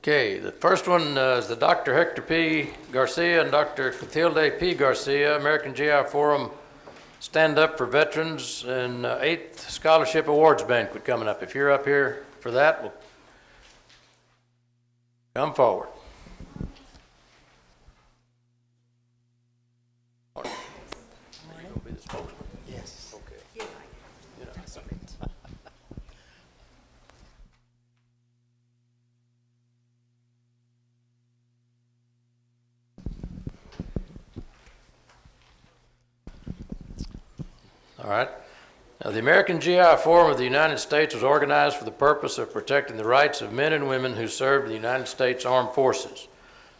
Okay, the first one is the Dr. Hector P. Garcia and Dr. Clotilde P. Garcia, American GI Forum Stand Up for Veterans and 8th Scholarship Awards Banquet coming up. If you're up here for that, well, come forward. Are you going to be the spokesman? Yes. Okay. Yeah. All right. Now, the American GI Forum of the United States was organized for the purpose of protecting the rights of men and women who served in the United States Armed Forces.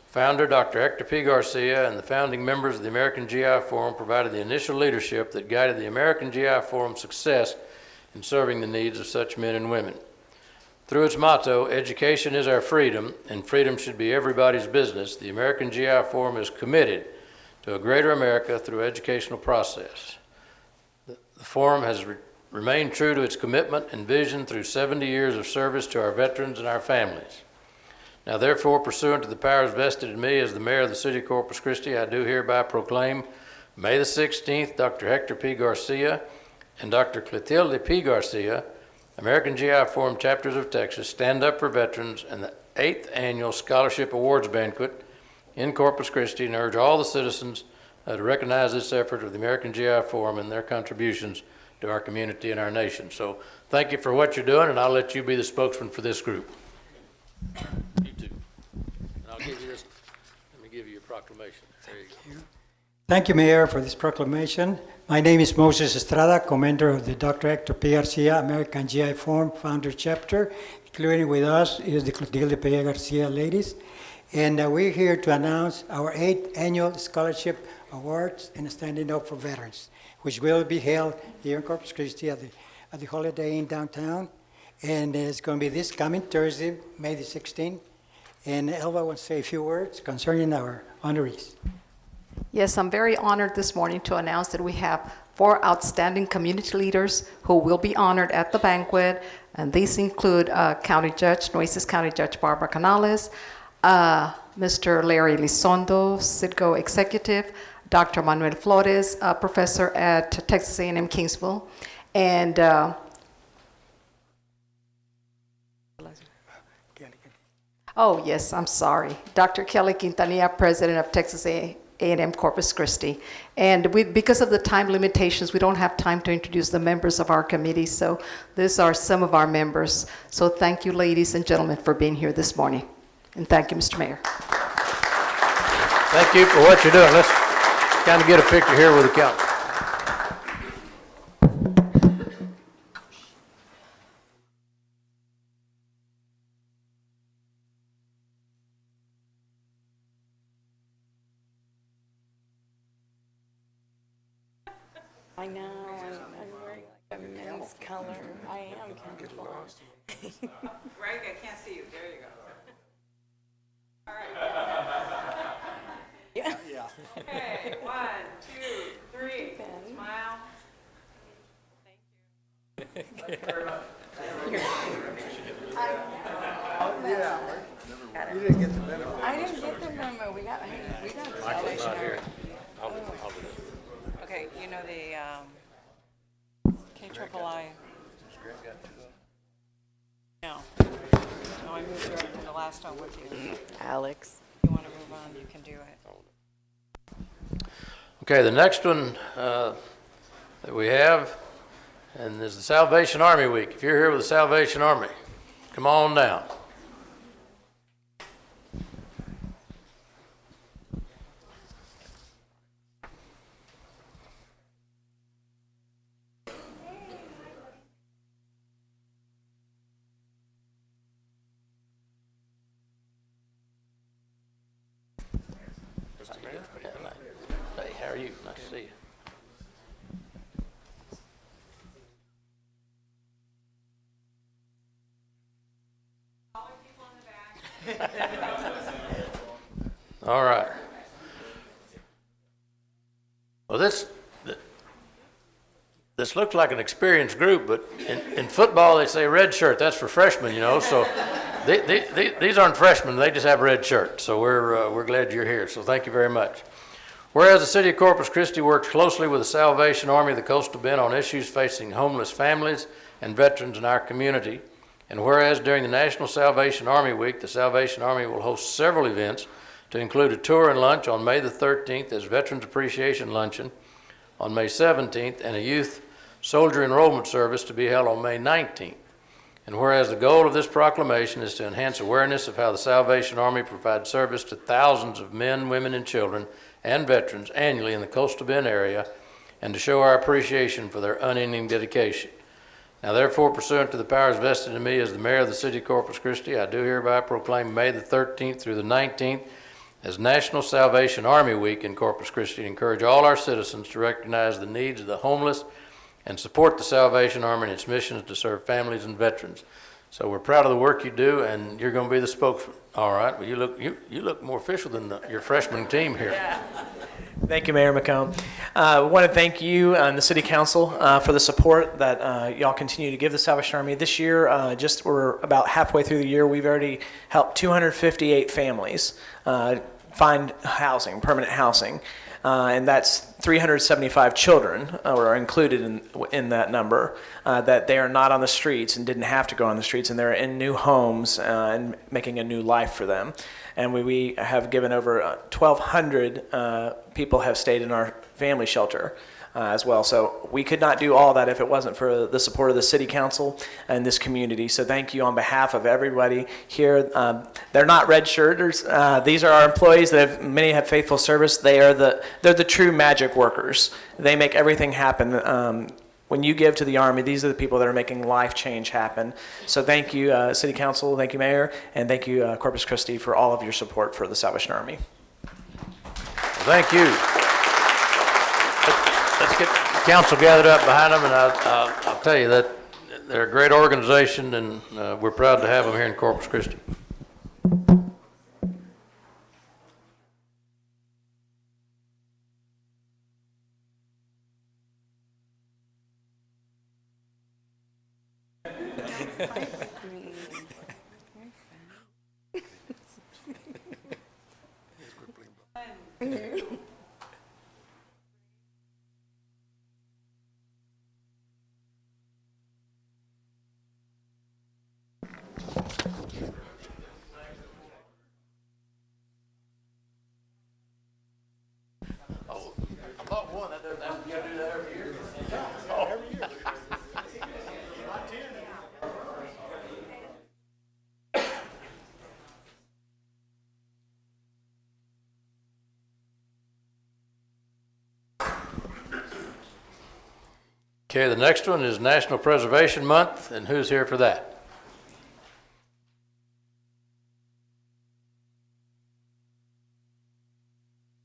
Founder Dr. Hector P. Garcia and the founding members of the American GI Forum provided the initial leadership that guided the American GI Forum's success in serving the needs of such men and women. Through its motto, "Education is our freedom, and freedom should be everybody's business," the American GI Forum is committed to a greater America through educational process. The Forum has remained true to its commitment and vision through 70 years of service to our veterans and our families. Now, therefore, pursuant to the powers vested in me as the mayor of the city of Corpus Christi, I do hereby proclaim May the 16th, Dr. Hector P. Garcia and Dr. Clotilde P. Garcia, American GI Forum Chapters of Texas, Stand Up for Veterans, and the 8th Annual Scholarship Awards Banquet in Corpus Christi, and urge all the citizens to recognize this effort of the American GI Forum and their contributions to our community and our nation. So thank you for what you're doing, and I'll let you be the spokesman for this group. You too. And I'll give you this. Let me give you a proclamation. There you go. Thank you, Mayor, for this proclamation. My name is Moses Estrada, commander of the Dr. Hector P. Garcia American GI Forum Founder Chapter. Including with us is the Clotilde P. Garcia ladies. And we're here to announce our 8th Annual Scholarship Awards and Standing Up for Veterans, which will be held here in Corpus Christi at the Holiday Inn downtown. And it's going to be this coming Thursday, May the 16th. And Elva wants to say a few words concerning our honorees. Yes, I'm very honored this morning to announce that we have 4 outstanding community leaders who will be honored at the banquet. And these include County Judge, Nueces County Judge Barbara Canales, Mr. Larry Lizondo, Citgo Executive, Dr. Manuel Flores, professor at Texas A&M Kingsville, and oh yes, I'm sorry, Dr. Kelly Quintanilla, president of Texas A&M Corpus Christi. And because of the time limitations, we don't have time to introduce the members of our committee, so these are some of our members. So thank you, ladies and gentlemen, for being here this morning. And thank you, Mr. Mayor. Thank you for what you're doing. Let's kind of get a picture here with the council. I know, I'm wearing like a men's color. I am kind of lost. Greg, I can't see you. There you go. All right. Yeah. Okay, 1, 2, 3. Smile. Thank you. You didn't get the memo. I didn't get the memo. We got Michael's not here. I'll do it. Okay, you know the KIII. No. No, I moved her to the last one with you. Alex. If you want to move on, you can do it. Okay, the next one that we have, and is the Salvation Army Week. If you're here with the Salvation Army, come on down. Hey, how are you? Nice to see you. All right. Well, this looks like an experienced group, but in football they say red shirt. That's for freshmen, you know. So These aren't freshmen, they just have red shirts, so we're glad you're here, so thank you very much. Whereas the City of Corpus Christi works closely with the Salvation Army of the Coastal Bend on issues facing homeless families and veterans in our community, and whereas during the National Salvation Army Week, the Salvation Army will host several events to include a tour and lunch on May the 13th as Veterans Appreciation Luncheon on May 17th and a youth soldier enrollment service to be held on May 19th. And whereas the goal of this proclamation is to enhance awareness of how the Salvation Army provides service to thousands of men, women, and children and veterans annually in the Coastal Bend area, and to show our appreciation for their unending dedication. Now therefore, pursuant to the powers vested in me as the mayor of the City of Corpus Christi, I do hereby proclaim May the 13th through the 19th as National Salvation Army Week in Corpus Christi, and encourage all our citizens to recognize the needs of the homeless and support the Salvation Army and its missions to serve families and veterans. So we're proud of the work you do, and you're going to be the spokesman. All right. Well, you look more official than your freshman team here. Yeah. Thank you, Mayor McComb. I want to thank you and the City Council for the support that y'all continue to give the Salvation Army. This year, we're about halfway through the year, we've already helped 258 families find housing, permanent housing. And that's 375 children are included in that number, that they are not on the streets and didn't have to go on the streets, and they're in new homes and making a new life for them. And we have given over 1,200 people have stayed in our family shelter as well. So we could not do all that if it wasn't for the support of the City Council and this community. So thank you on behalf of everybody here. They're not red shirters. These are our employees that many have faithful service. They're the true magic workers. They make everything happen. When you give to the Army, these are the people that are making life change happen. So thank you, City Council, thank you, Mayor, and thank you, Corpus Christi, for all of your support for the Salvation Army. Thank you. Let's get the council gathered up behind them, and I'll tell you that they're a great organization, and we're proud to have them here in Corpus Christi. Okay, the next one is National Preservation Month, and who's here for that?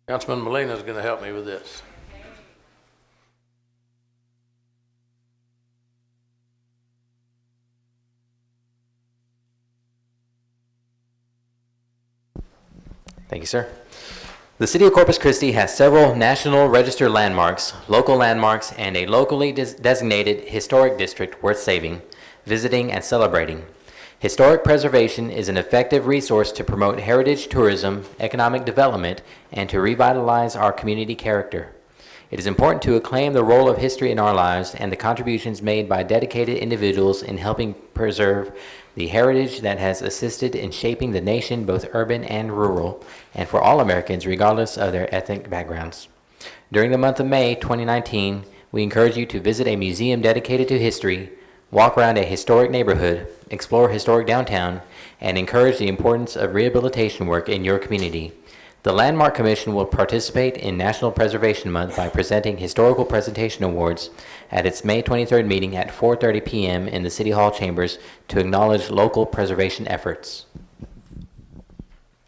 Councilman Molina is going to help me with this. Thank you, sir. The City of Corpus Christi has several national registered landmarks, local landmarks, and a locally designated historic district worth saving, visiting, and celebrating. Historic preservation is an effective resource to promote heritage tourism, economic development, and to revitalize our community character. It is important to acclaim the role of history in our lives and the contributions made by dedicated individuals in helping preserve the heritage that has assisted in shaping the nation, both urban and rural, and for all Americans, regardless of their ethnic backgrounds. During the month of May 2019, we encourage you to visit a museum dedicated to history, walk around a historic neighborhood, explore historic downtown, and encourage the importance of rehabilitation work in your community. The Landmark Commission will participate in National Preservation Month by presenting Historical Presentation Awards at its May 23rd meeting at 4:30 p.m. in the City Hall chambers to acknowledge local preservation efforts.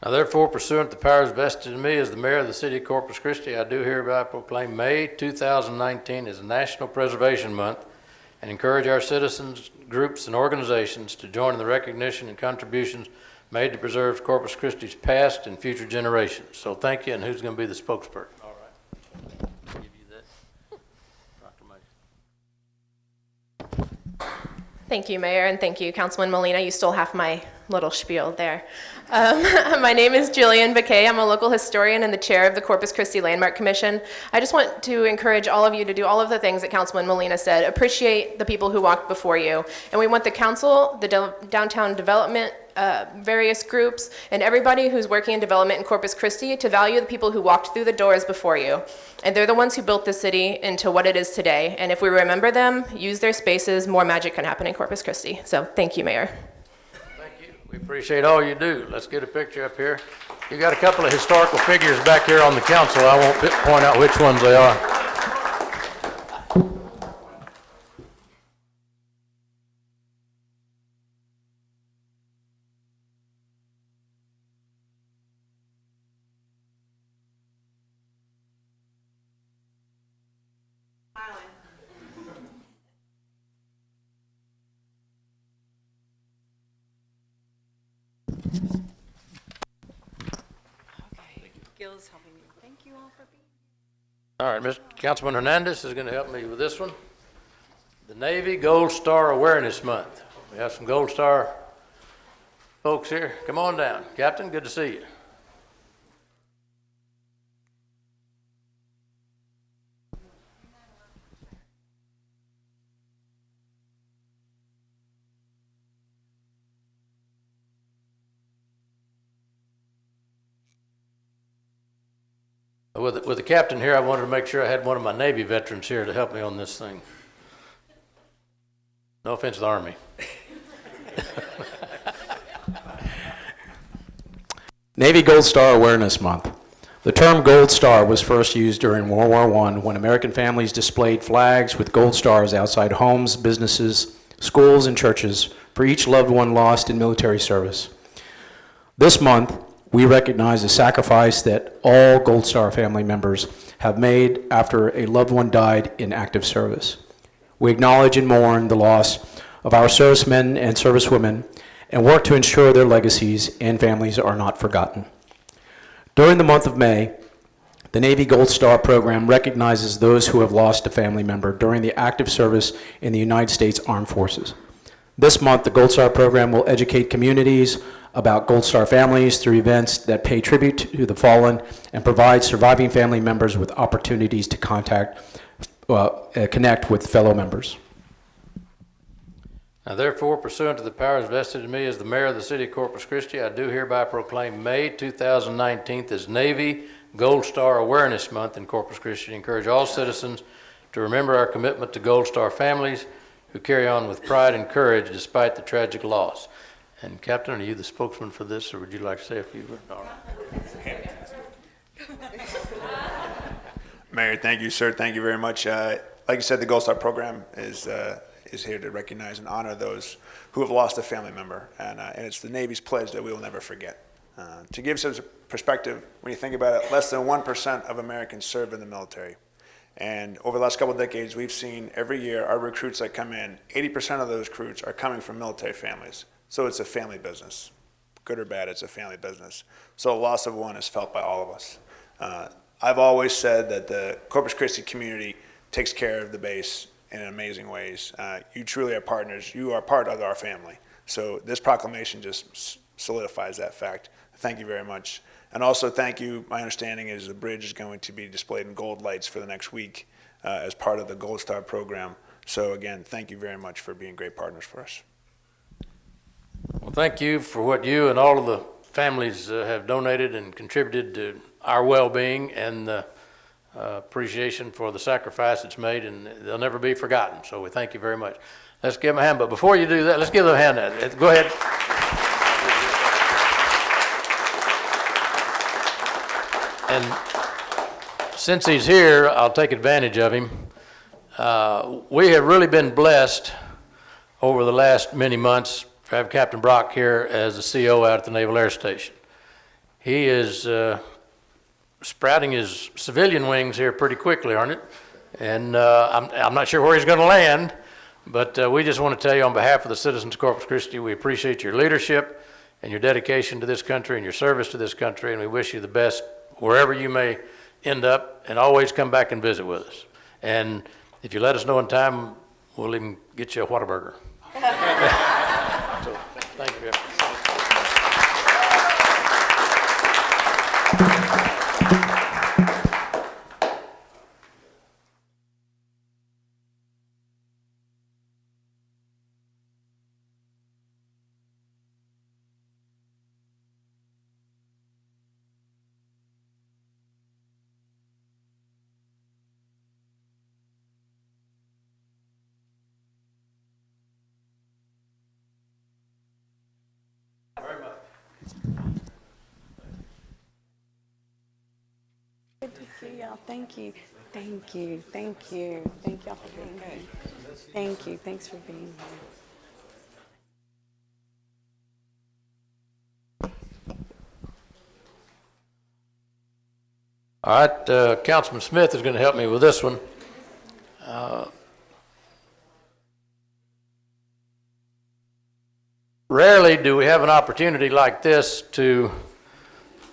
Now therefore, pursuant to the powers vested in me as the mayor of the City of Corpus Christi, I do hereby proclaim May 2019 as National Preservation Month and encourage our citizens, groups, and organizations to join in the recognition and contributions made to preserve Corpus Christi's past and future generations. So thank you, and who's going to be the spokesperson? All right. I'll give you that proclamation. Thank you, Mayor, and thank you, Councilman Molina. You still have my little spiel there. My name is Jillian Baquet. I'm a local historian and the chair of the Corpus Christi Landmark Commission. I just want to encourage all of you to do all of the things that Councilman Molina said. Appreciate the people who walked before you. And we want the council, the downtown development, various groups, and everybody who's working in development in Corpus Christi to value the people who walked through the doors before you. And they're the ones who built the city into what it is today. And if we remember them, use their spaces, more magic can happen in Corpus Christi. So thank you, Mayor. Thank you. We appreciate all you do. Let's get a picture up here. You got a couple of historical figures back here on the council. I won't point out which ones they are. Gil's helping me. Thank you all for being All right, Mr. Councilman Hernandez is going to help me with this one. The Navy Gold Star Awareness Month. We have some Gold Star folks here. Come on down. Captain, good to see you. With the captain here, I wanted to make sure I had one of my Navy veterans here to help me on this thing. No offense to the Army. Navy Gold Star Awareness Month. The term Gold Star was first used during World War I when American families displayed flags with gold stars outside homes, businesses, schools, and churches for each loved one lost in military service. This month, we recognize the sacrifice that all Gold Star family members have made after a loved one died in active service. We acknowledge and mourn the loss of our servicemen and servicewomen and work to ensure their legacies and families are not forgotten. During the month of May, the Navy Gold Star program recognizes those who have lost a family member during the active service in the United States Armed Forces. This month, the Gold Star program will educate communities about Gold Star families through events that pay tribute to the fallen and provide surviving family members with opportunities to connect with fellow members. Now therefore, pursuant to the powers vested in me as the mayor of the city of Corpus Christi, I do hereby proclaim May 2019 as Navy Gold Star Awareness Month in Corpus Christi to encourage all citizens to remember our commitment to Gold Star families who carry on with pride and courage despite the tragic loss. And Captain, are you the spokesman for this, or would you like to say a few words? All right. Mayor, thank you, sir. Thank you very much. Like you said, the Gold Star program is here to recognize and honor those who have lost a family member, and it's the Navy's pledge that we will never forget. To give some perspective, when you think about it, less than 1% of Americans serve in the military. And over the last couple of decades, we've seen every year our recruits that come in, 80% of those recruits are coming from military families. So it's a family business. Good or bad, it's a family business. So the loss of one is felt by all of us. I've always said that the Corpus Christi community takes care of the base in amazing ways. You truly are partners. You are part of our family. So this proclamation just solidifies that fact. Thank you very much. And also thank you, my understanding is the bridge is going to be displayed in gold lights for the next week as part of the Gold Star program. So again, thank you very much for being great partners for us. Well, thank you for what you and all of the families have donated and contributed to our well-being and the appreciation for the sacrifice that's made, and they'll never be forgotten. So we thank you very much. Let's give them a hand. But before you do that, let's give them a hand. Go ahead. And since he's here, I'll take advantage of him. We have really been blessed over the last many months to have Captain Brock here as the CO out at the Naval Air Station. He is sprouting his civilian wings here pretty quickly, aren't it? And I'm not sure where he's going to land, but we just want to tell you on behalf of the citizens of Corpus Christi, we appreciate your leadership and your dedication to this country and your service to this country, and we wish you the best wherever you may end up, and always come back and visit with us. And if you let us know in time, we'll even get you a Whataburger. So, thank you. Good to see y'all. Thank you. Thank you. Thank you. Thank y'all for being here. Thank you. Thanks for being here. All right, Councilman Smith is going to help me with this one. Rarely do we have an opportunity like this to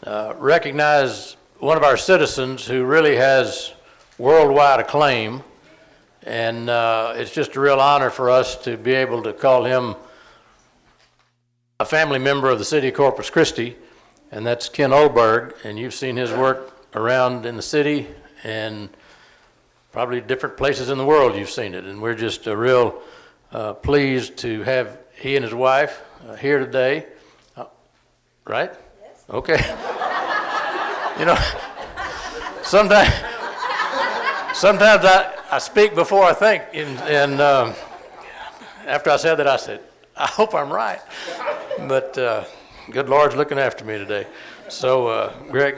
recognize one of our citizens who really has worldwide acclaim, and it's just a real honor for us to be able to call him a family member of the city of Corpus Christi, and that's Ken Ullberg, and you've seen his work around in the city and probably different places in the world you've seen it, and we're just real pleased to have he and his wife here today. Right? Yes. Okay. You know, sometimes I speak before I think, and after I said that, I said, I hope I'm right. But good Lord's looking after me today. So, Greg.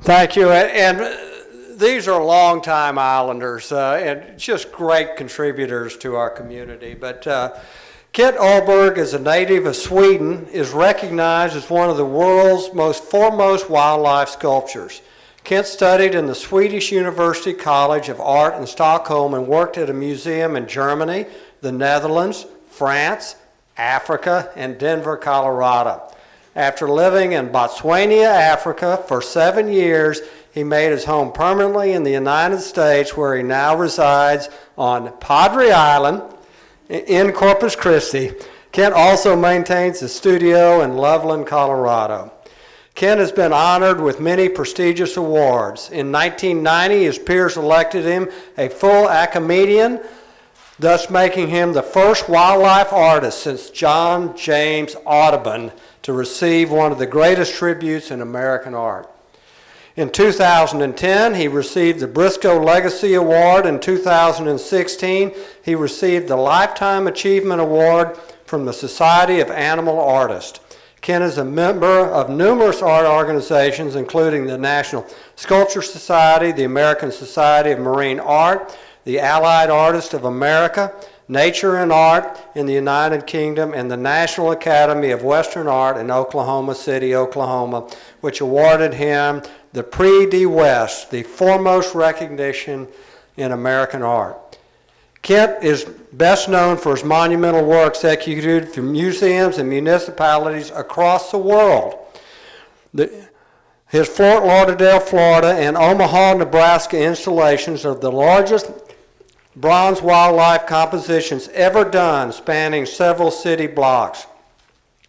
Thank you. And these are longtime Islanders and just great contributors to our community. But Kent Ullberg, as a native of Sweden, is recognized as one of the world's most foremost wildlife sculptors. Kent studied in the Swedish University College of Art in Stockholm and worked at a museum in Germany, the Netherlands, France, Africa, and Denver, Colorado. After living in Botswana, Africa for 7 years, he made his home permanently in the United States, where he now resides on Padre Island in Corpus Christi. Kent also maintains a studio in Loveland, Colorado. Kent has been honored with many prestigious awards. In 1990, his peers elected him a full academician, thus making him the first wildlife artist since John James Audubon to receive one of the greatest tributes in American art. In 2010, he received the Briscoe Legacy Award. In 2016, he received the Lifetime Achievement Award from the Society of Animal Artists. Ken is a member of numerous art organizations, including the National Sculpture Society, the American Society of Marine Art, the Allied Artists of America, Nature and Art in the United Kingdom, and the National Academy of Western Art in Oklahoma City, Oklahoma, which awarded him the Prix de West, the foremost recognition in American art. Kent is best known for his monumental works executed for museums and municipalities across the world. His Fort Lauderdale, Florida, and Omaha, Nebraska installations are the largest bronze wildlife compositions ever done, spanning several city blocks.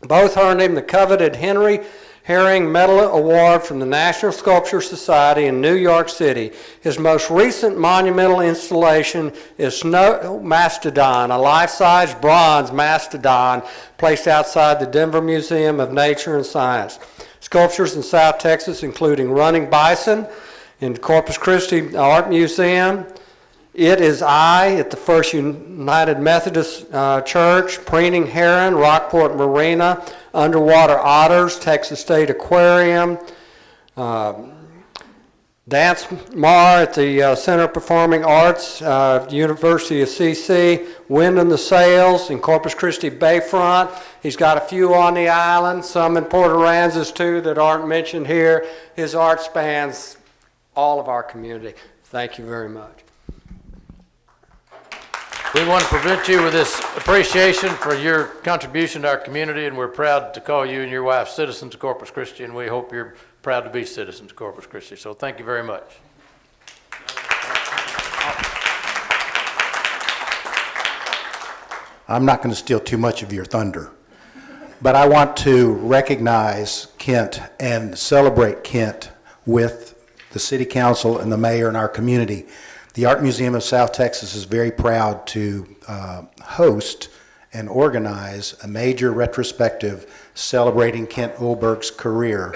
Both earned him the coveted Henry Herring Medal Award from the National Sculpture Society in New York City. His most recent monumental installation is Snow Mastodon, a life-size bronze mastodon placed outside the Denver Museum of Nature and Science. Sculptures in South Texas, including Running Bison in Corpus Christi Art Museum, It Is I at the First United Methodist Church, Preening Heron, Rockport Marina, Underwater Otters, Texas State Aquarium, Dance Mar at the Center of Performing Arts, University of CC, Wind in the Sails in Corpus Christi Bayfront. He's got a few on the island, some in Port Aransas too that aren't mentioned here. His art spans all of our community. Thank you very much. We want to present you with this appreciation for your contribution to our community, and we're proud to call you and your wife citizens of Corpus Christi, and we hope you're proud to be citizens of Corpus Christi. So thank you very much. I'm not going to steal too much of your thunder, but I want to recognize Kent and celebrate Kent with the City Council and the mayor and our community. The Art Museum of South Texas is very proud to host and organize a major retrospective celebrating Kent Ullberg's career.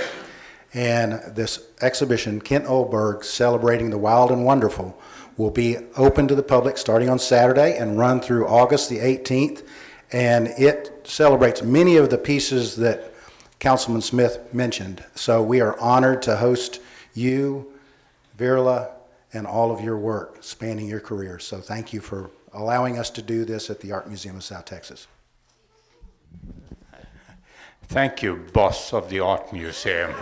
And this exhibition, Kent Ullberg Celebrating the Wild and Wonderful, will be open to the public starting on Saturday and run through August the 18th and it celebrates many of the pieces that Councilman Smith mentioned. So we are honored to host you, Virla, and all of your work spanning your career. So thank you for allowing us to do this at the Art Museum of South Texas. Thank you, boss of the Art Museum.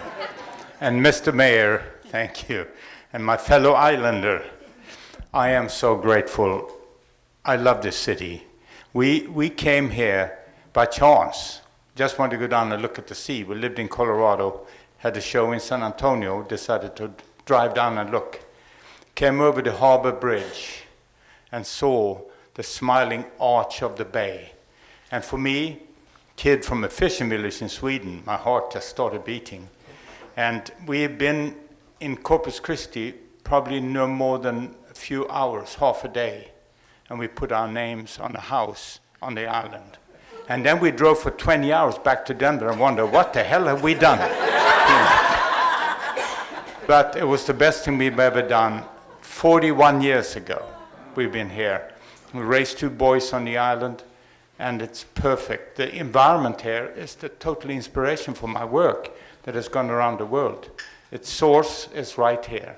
And Mr. Mayor, thank you. And my fellow islander, I am so grateful. I love this city. We came here by chance. Just wanted to go down and look at the sea. We lived in Colorado, had a show in San Antonio, decided to drive down and look. Came over the harbor bridge and saw the smiling arch of the bay. And for me, kid from a fishing village in Sweden, my heart just started beating. And we have been in Corpus Christi probably no more than a few hours, half a day. And we put our names on a house on the island. And then we drove for 20 hours back to Denver and wondered, what the hell have we done? But it was the best thing we've ever done. 41 years ago, we've been here. We raised 2 boys on the island, and it's perfect. The environment here is the total inspiration for my work that has gone around the world. Its source is right here.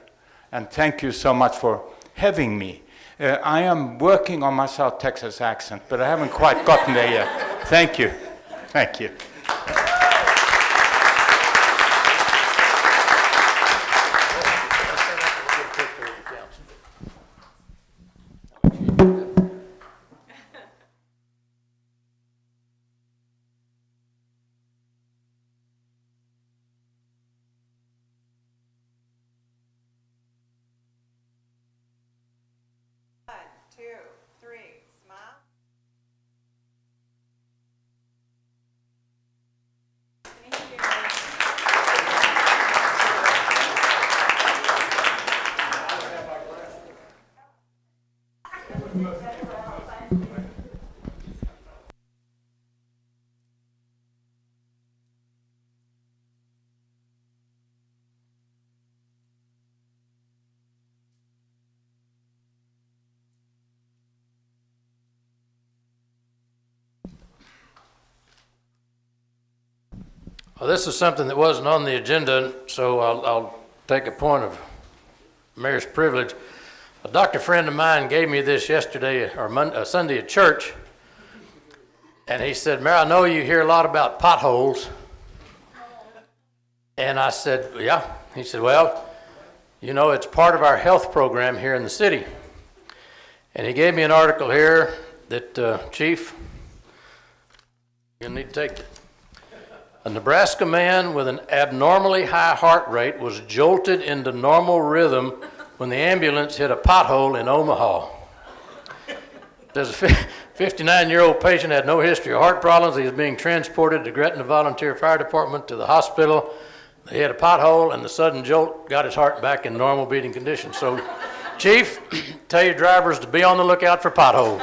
And thank you so much for having me. I am working on my South Texas accent, but I haven't quite gotten there yet. Thank you. Thank you. Well, this is something that wasn't on the agenda, so I'll take a point of mayor's privilege. A doctor friend of mine gave me this yesterday, or Sunday at church, and he said, Mayor, I know you hear a lot about potholes. And I said, yeah. He said, well, you know, it's part of our health program here in the city. And he gave me an article here that, Chief, you'll need to take it. A Nebraska man with an abnormally high heart rate was jolted into normal rhythm when the ambulance hit a pothole in Omaha. There's a 59-year-old patient had no history of heart problems. He was being transported to Gretna Volunteer Fire Department to the hospital. They hit a pothole, and the sudden jolt got his heart back in normal beating condition. So, Chief, tell your drivers to be on the lookout for potholes.